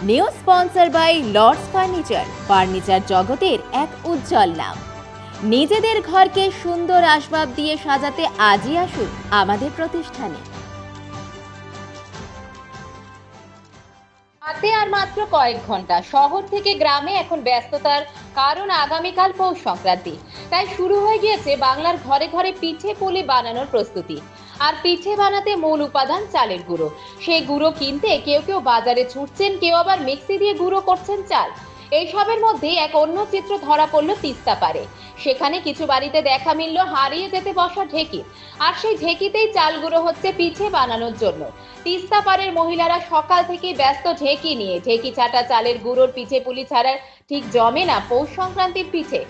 New sponsor by Lords furniture জগতের এক উজ্জ্বল নাম। নিজেদের ঘরকে সুন্দর আসবাব দিয়ে সাজাতে আজই আসুন আমাদের প্রতিষ্ঠানে। হাতে আর মাত্র কয়েক ঘন্টা, শহর থেকে গ্রামে এখন ব্যস্ততার কারণ আগামীকাল পৌষ সংক্রান্তি। তাই শুরু হয়ে গিয়েছে বাংলার ঘরে ঘরে পিঠে পুলি বানানোর প্রস্তুতি। আর পিঠে বানাতে মূল উপাদান চালের গুঁড়ো। সেই গুঁড়ো কিনতে কেউ কেউ বাজারে ছুটছেন, কেউ আবার মিক্সি দিয়ে গুঁড়ো করছেন চাল। এইসবের মধ্যে এক অন্য চিত্র ধরা পড়লো তিস্তা পারে। সেখানে কিছু বাড়িতে দেখা মিলল হারিয়ে যেতে বসা ঢেঁকি। আর সেই ঢেঁকিতেই চাল গুঁড়ো হচ্ছে পিঠে বানানোর জন্য। তিস্তা পাড়ের মহিলারা সকাল থেকে ব্যস্ত ঢেঁকি নিয়ে। ঢেঁকি ছাটা চালের গুঁড়োর পিঠে পুলি ছাড়া ঠিক জমে না পৌষ সংক্রান্তির পিঠে।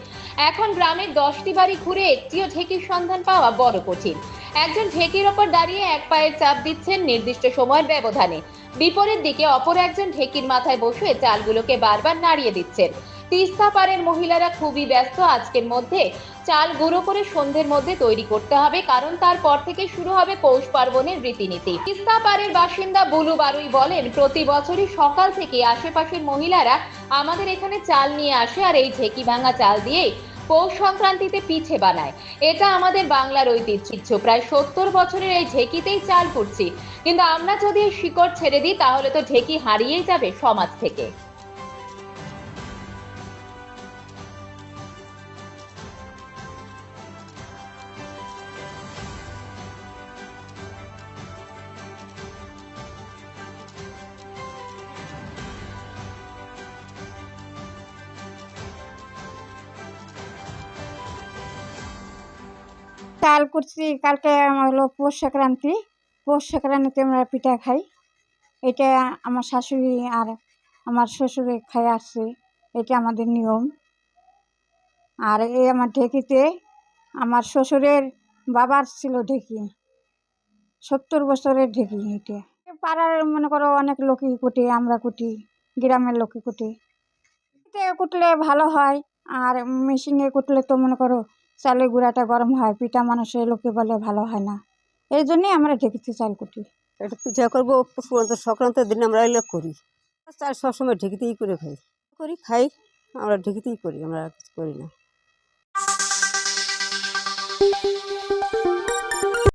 এখন গ্রামের 10টি বাড়ি ঘুরে একটিও ঢেঁকির সন্ধান পাওয়া বড় কঠিন। একজন ঢেঁকির ওপর দাঁড়িয়ে এক পায়ের চাপ দিচ্ছেন নির্দিষ্ট সময়ের ব্যবধানে। বিপরীত দিকে অপর একজন ঢেঁকির মাথায় বসে চালগুলোকে বারবার নাড়িয়ে দিচ্ছেন। তিস্তা পাড়ের মহিলারা খুবই ব্যস্ত। আজকের মধ্যে চাল গুঁড়ো করে সন্ধ্যের মধ্যে তৈরি করতে হবে, কারণ তারপর থেকে শুরু হবে পৌষ পার্বণের রীতিনীতি। তিস্তা পাড়ের বাসিন্দা বুলু বারুই বলেন, প্রতি বছরই সকাল থেকে আশেপাশের মহিলারা আমাদের এখানে চাল নিয়ে আসে আর এই ঢেঁকি ভাঙা চাল দিয়ে পৌষ সংক্রান্তিতে পিঠে বানায়। এটা আমাদের বাংলার ঐতিহ্য। প্রায় 70 বছরের এই ঢেঁকিতেই চাল ফুটছি, কিন্তু আমরা যদি এই শিকড় ছেড়ে দিই তাহলে তো ঢেঁকি হারিয়েই যাবে সমাজ থেকে। চাল করছি কালকে হলো পৌষ সংক্রান্তি। পৌষ সংক্রান্তিতে আমরা পিঠা খাই। এটা আমার শাশুড়ি আর আমার শ্বশুরে খাই আসছে, এটা আমাদের নিয়ম। আর এই আমার ঢেঁকিতে আমার শ্বশুরের বাবার ছিল ঢেঁকি, 70 বছরের ঢেঁকি। এটা পাড়ার মনে করো অনেক লোকই কুটে, আমরা কুটি, গ্রামের লোকই কুটে। এতে কুটলে ভালো হয়, আর মেশিনে কুটলে তো মনে করো চালের গুঁড়াটা গরম হয়, পিঠা মানুষের লোকে বলে ভালো হয় না। এই জন্যই আমরা ঢেঁকিতে চাল কুটি। এটা পিঠা করবো সংক্রান্তির দিন আমরা এগুলো করি। চাল সবসময় ঢেঁকিতেই করে খাই আমরা ঢেঁকিতেই করি, আমরা কিছু করি না।